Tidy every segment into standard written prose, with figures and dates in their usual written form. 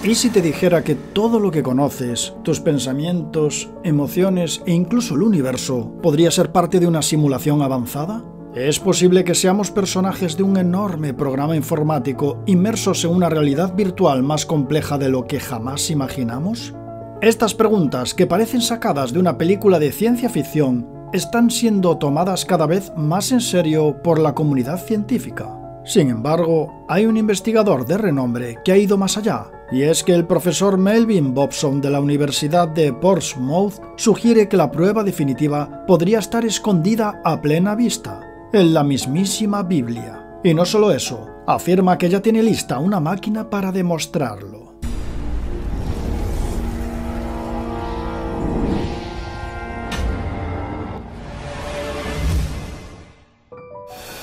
¿Y si te dijera que todo lo que conoces, tus pensamientos, emociones e incluso el universo, podría ser parte de una simulación avanzada? ¿Es posible que seamos personajes de un enorme programa informático inmersos en una realidad virtual más compleja de lo que jamás imaginamos? Estas preguntas, que parecen sacadas de una película de ciencia ficción, están siendo tomadas cada vez más en serio por la comunidad científica. Sin embargo, hay un investigador de renombre que ha ido más allá, y es que el profesor Melvin Bobson de la Universidad de Portsmouth sugiere que la prueba definitiva podría estar escondida a plena vista, en la mismísima Biblia. Y no solo eso, afirma que ya tiene lista una máquina para demostrarlo.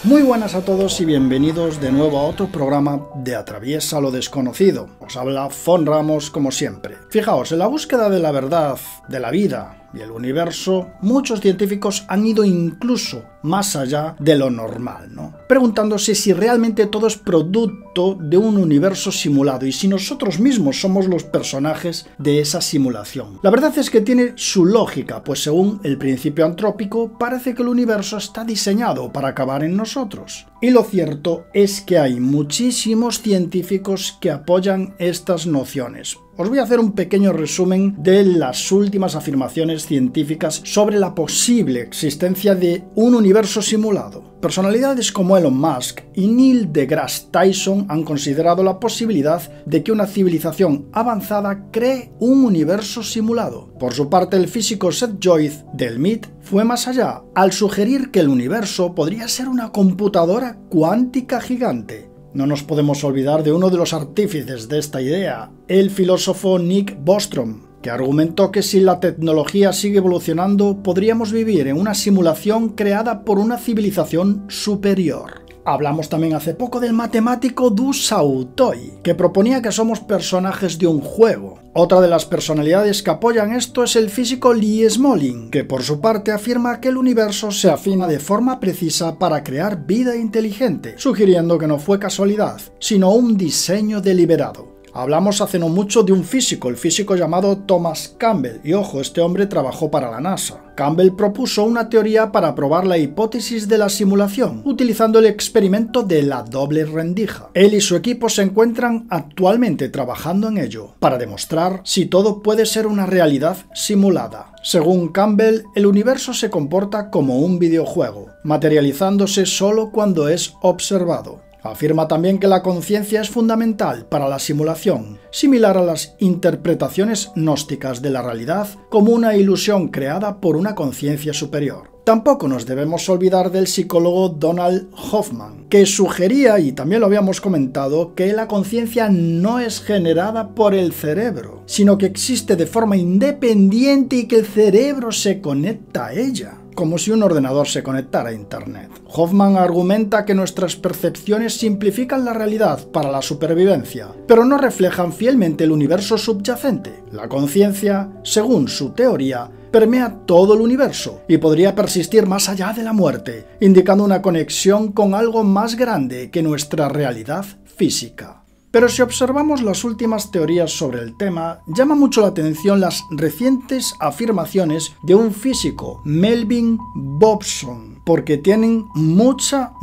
Muy buenas a todos y bienvenidos de nuevo a otro programa de Atraviesa lo Desconocido. Os habla Fon Ramos como siempre. Fijaos, en la búsqueda de la verdad, de la vida y el universo, muchos científicos han ido incluso más allá de lo normal, ¿no? Preguntándose si realmente todo es producto de un universo simulado y si nosotros mismos somos los personajes de esa simulación. La verdad es que tiene su lógica, pues según el principio antrópico, parece que el universo está diseñado para acabar en nosotros. Y lo cierto es que hay muchísimos científicos que apoyan estas nociones. Os voy a hacer un pequeño resumen de las últimas afirmaciones científicas sobre la posible existencia de un universo simulado. Personalidades como Elon Musk y Neil deGrasse Tyson han considerado la posibilidad de que una civilización avanzada cree un universo simulado. Por su parte, el físico Seth Joyce del MIT fue más allá, al sugerir que el universo podría ser una computadora cuántica gigante. No nos podemos olvidar de uno de los artífices de esta idea, el filósofo Nick Bostrom, que argumentó que si la tecnología sigue evolucionando, podríamos vivir en una simulación creada por una civilización superior. Hablamos también hace poco del matemático Du Sautoy, que proponía que somos personajes de un juego. Otra de las personalidades que apoyan esto es el físico Lee Smolin, que por su parte afirma que el universo se afina de forma precisa para crear vida inteligente, sugiriendo que no fue casualidad, sino un diseño deliberado. Hablamos hace no mucho de un físico, el físico llamado Thomas Campbell, y ojo, este hombre trabajó para la NASA. Campbell propuso una teoría para probar la hipótesis de la simulación, utilizando el experimento de la doble rendija. Él y su equipo se encuentran actualmente trabajando en ello, para demostrar si todo puede ser una realidad simulada. Según Campbell, el universo se comporta como un videojuego, materializándose solo cuando es observado. Afirma también que la conciencia es fundamental para la simulación, similar a las interpretaciones gnósticas de la realidad como una ilusión creada por una conciencia superior. Tampoco nos debemos olvidar del psicólogo Donald Hoffman, que sugería, y también lo habíamos comentado, que la conciencia no es generada por el cerebro, sino que existe de forma independiente y que el cerebro se conecta a ella, como si un ordenador se conectara a Internet. Hoffman argumenta que nuestras percepciones simplifican la realidad para la supervivencia, pero no reflejan fielmente el universo subyacente. La conciencia, según su teoría, permea todo el universo y podría persistir más allá de la muerte, indicando una conexión con algo más grande que nuestra realidad física. Pero si observamos las últimas teorías sobre el tema, llama mucho la atención las recientes afirmaciones de un físico, Melvin Bobson, porque tienen mucha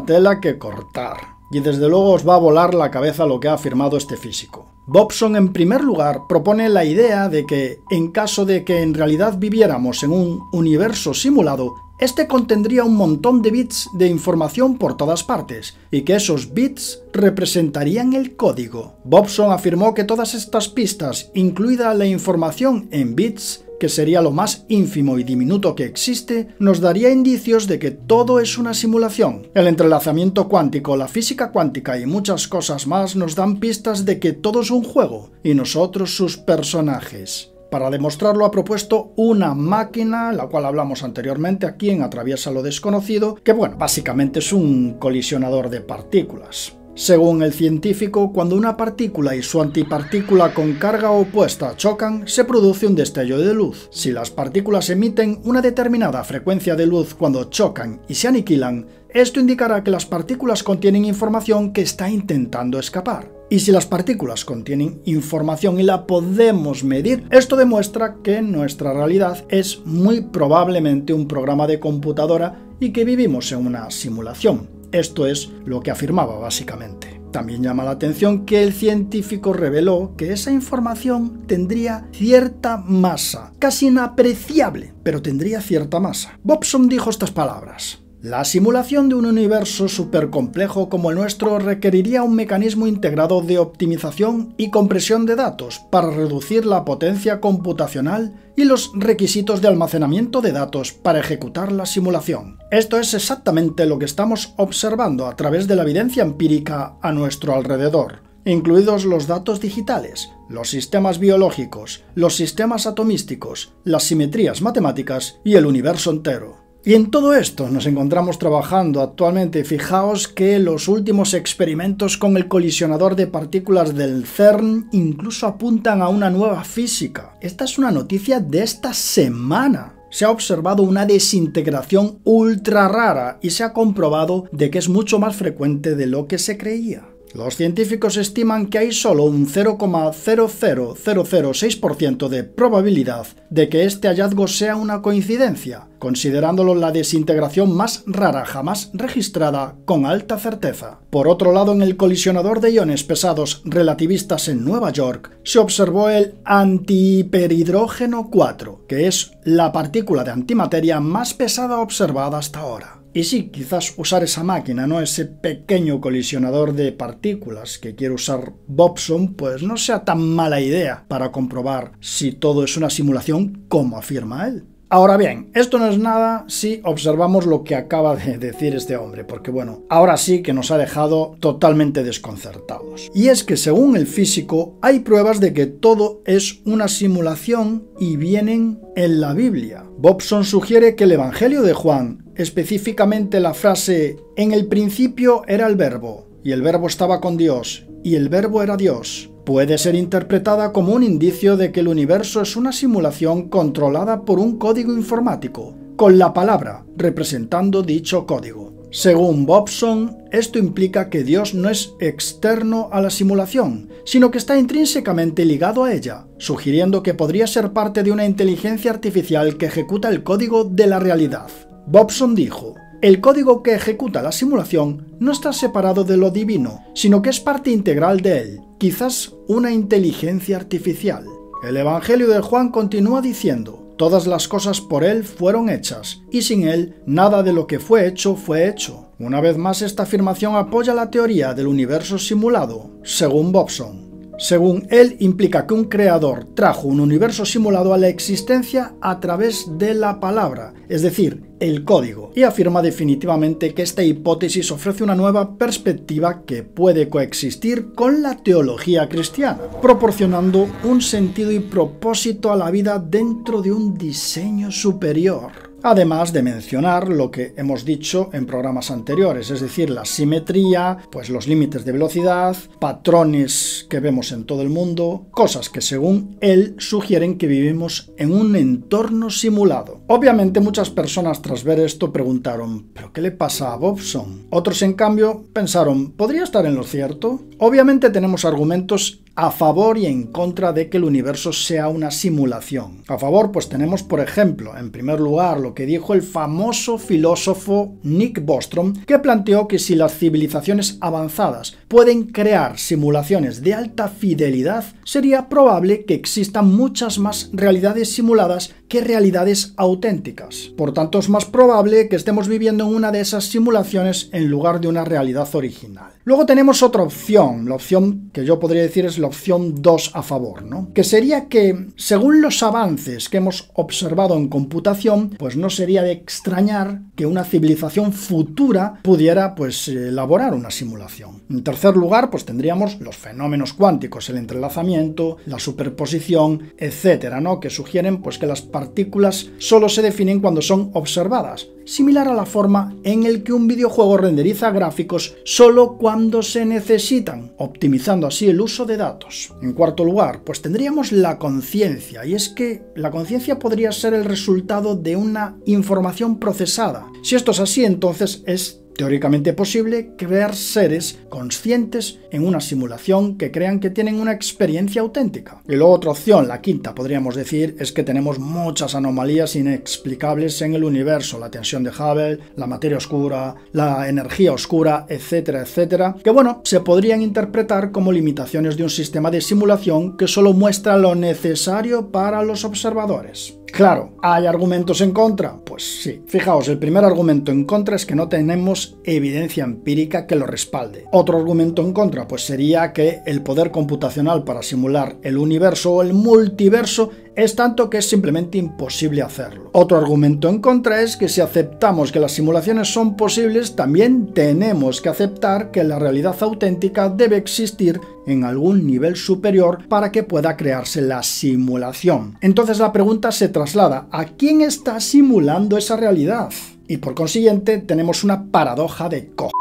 tela que cortar. Y desde luego os va a volar la cabeza lo que ha afirmado este físico. Bobson, en primer lugar, propone la idea de que, en caso de que en realidad viviéramos en un universo simulado, este contendría un montón de bits de información por todas partes, y que esos bits representarían el código. Bobson afirmó que todas estas pistas, incluida la información en bits, que sería lo más ínfimo y diminuto que existe, nos daría indicios de que todo es una simulación. El entrelazamiento cuántico, la física cuántica y muchas cosas más nos dan pistas de que todo es un juego, y nosotros sus personajes. Para demostrarlo ha propuesto una máquina, la cual hablamos anteriormente aquí en Atraviesa lo Desconocido, que bueno, básicamente es un colisionador de partículas. Según el científico, cuando una partícula y su antipartícula con carga opuesta chocan, se produce un destello de luz. Si las partículas emiten una determinada frecuencia de luz cuando chocan y se aniquilan, esto indicará que las partículas contienen información que está intentando escapar. Y si las partículas contienen información y la podemos medir, esto demuestra que nuestra realidad es muy probablemente un programa de computadora y que vivimos en una simulación. Esto es lo que afirmaba básicamente. También llama la atención que el científico reveló que esa información tendría cierta masa, casi inapreciable, pero tendría cierta masa. Bobson dijo estas palabras: la simulación de un universo supercomplejo como el nuestro requeriría un mecanismo integrado de optimización y compresión de datos para reducir la potencia computacional y los requisitos de almacenamiento de datos para ejecutar la simulación. Esto es exactamente lo que estamos observando a través de la evidencia empírica a nuestro alrededor, incluidos los datos digitales, los sistemas biológicos, los sistemas atomísticos, las simetrías matemáticas y el universo entero. Y en todo esto nos encontramos trabajando actualmente. Fijaos que los últimos experimentos con el colisionador de partículas del CERN incluso apuntan a una nueva física. Esta es una noticia de esta semana. Se ha observado una desintegración ultra rara y se ha comprobado de que es mucho más frecuente de lo que se creía. Los científicos estiman que hay solo un 0,00006% de probabilidad de que este hallazgo sea una coincidencia, considerándolo la desintegración más rara jamás registrada con alta certeza. Por otro lado, en el colisionador de iones pesados relativistas en Nueva York, se observó el antihiperhidrógeno 4, que es la partícula de antimateria más pesada observada hasta ahora. Y sí, quizás usar esa máquina, ¿no? Ese pequeño colisionador de partículas que quiere usar Bobson, pues no sea tan mala idea para comprobar si todo es una simulación como afirma él. Ahora bien, esto no es nada si observamos lo que acaba de decir este hombre, porque bueno, ahora sí que nos ha dejado totalmente desconcertados. Y es que según el físico, hay pruebas de que todo es una simulación y vienen en la Biblia. Bobson sugiere que el Evangelio de Juan, específicamente la frase «En el principio era el verbo, y el verbo estaba con Dios, y el verbo era Dios», puede ser interpretada como un indicio de que el universo es una simulación controlada por un código informático, con la palabra representando dicho código. Según Bobson, esto implica que Dios no es externo a la simulación, sino que está intrínsecamente ligado a ella, sugiriendo que podría ser parte de una inteligencia artificial que ejecuta el código de la realidad. Bobson dijo: el código que ejecuta la simulación no está separado de lo divino, sino que es parte integral de él, quizás una inteligencia artificial. El Evangelio de Juan continúa diciendo: todas las cosas por él fueron hechas, y sin él nada de lo que fue hecho fue hecho. Una vez más, esta afirmación apoya la teoría del universo simulado, según Bobson. Según él, implica que un creador trajo un universo simulado a la existencia a través de la palabra, es decir, el código, y afirma definitivamente que esta hipótesis ofrece una nueva perspectiva que puede coexistir con la teología cristiana, proporcionando un sentido y propósito a la vida dentro de un diseño superior. Además de mencionar lo que hemos dicho en programas anteriores, es decir, la simetría, pues los límites de velocidad, patrones que vemos en todo el mundo, cosas que según él sugieren que vivimos en un entorno simulado. Obviamente muchas personas tras ver esto preguntaron: ¿pero qué le pasa a Bobson? Otros en cambio pensaron: ¿podría estar en lo cierto? Obviamente tenemos argumentos a favor y en contra de que el universo sea una simulación. A favor, pues tenemos, por ejemplo, en primer lugar, lo que dijo el famoso filósofo Nick Bostrom, que planteó que si las civilizaciones avanzadas pueden crear simulaciones de alta fidelidad, sería probable que existan muchas más realidades simuladas que realidades auténticas. Por tanto, es más probable que estemos viviendo en una de esas simulaciones en lugar de una realidad original. Luego tenemos otra opción, la opción que yo podría decir es la opción 2 a favor, ¿no? Que sería que, según los avances que hemos observado en computación, pues no sería de extrañar que una civilización futura pudiera, pues, elaborar una simulación. En tercer lugar, pues tendríamos los fenómenos cuánticos, el entrelazamiento, la superposición, etcétera, ¿no? Que sugieren, pues, que las partículas solo se definen cuando son observadas, similar a la forma en el que un videojuego renderiza gráficos solo cuando se necesitan, optimizando así el uso de datos. En cuarto lugar, pues tendríamos la conciencia, y es que la conciencia podría ser el resultado de una información procesada. Si esto es así, entonces es teóricamente posible crear seres conscientes en una simulación que crean que tienen una experiencia auténtica. Y luego otra opción, la quinta podríamos decir, es que tenemos muchas anomalías inexplicables en el universo, la tensión de Hubble, la materia oscura, la energía oscura, etcétera, etcétera, que bueno, se podrían interpretar como limitaciones de un sistema de simulación que solo muestra lo necesario para los observadores. Claro, ¿hay argumentos en contra? Pues sí. Fijaos, el primer argumento en contra es que no tenemos evidencia empírica que lo respalde. Otro argumento en contra pues sería que el poder computacional para simular el universo o el multiverso es tanto que es simplemente imposible hacerlo. Otro argumento en contra es que si aceptamos que las simulaciones son posibles, también tenemos que aceptar que la realidad auténtica debe existir en algún nivel superior para que pueda crearse la simulación. Entonces la pregunta se traslada: ¿a quién está simulando esa realidad? Y por consiguiente tenemos una paradoja de cojones.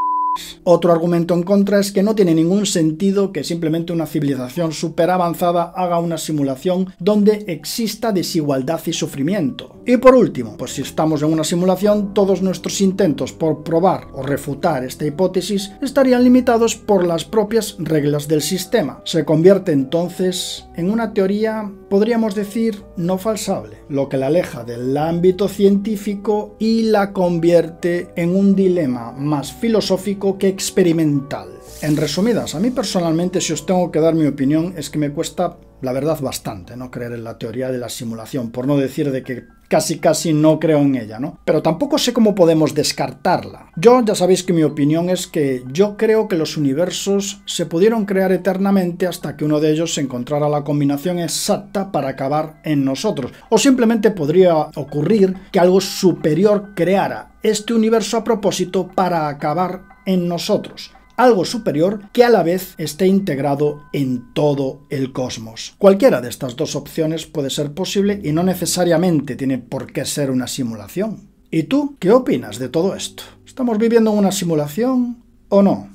Otro argumento en contra es que no tiene ningún sentido que simplemente una civilización súper avanzada haga una simulación donde exista desigualdad y sufrimiento. Y por último, pues si estamos en una simulación, todos nuestros intentos por probar o refutar esta hipótesis estarían limitados por las propias reglas del sistema. Se convierte entonces en una teoría, podríamos decir, no falsable, lo que la aleja del ámbito científico y la convierte en un dilema más filosófico que experimental. En resumidas, a mí personalmente, si os tengo que dar mi opinión, es que me cuesta, la verdad, bastante no creer en la teoría de la simulación, por no decir de que casi no creo en ella, ¿no? Pero tampoco sé cómo podemos descartarla. Yo ya sabéis que mi opinión es que yo creo que los universos se pudieron crear eternamente hasta que uno de ellos encontrara la combinación exacta para acabar en nosotros. O simplemente podría ocurrir que algo superior creara este universo a propósito para acabar en nosotros. Algo superior que a la vez esté integrado en todo el cosmos. Cualquiera de estas dos opciones puede ser posible y no necesariamente tiene por qué ser una simulación. ¿Y tú qué opinas de todo esto? ¿Estamos viviendo una simulación o no?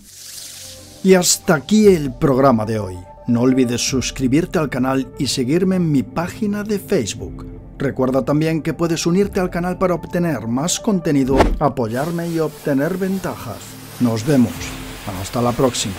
Y hasta aquí el programa de hoy. No olvides suscribirte al canal y seguirme en mi página de Facebook. Recuerda también que puedes unirte al canal para obtener más contenido, apoyarme y obtener ventajas. Nos vemos. Hasta la próxima.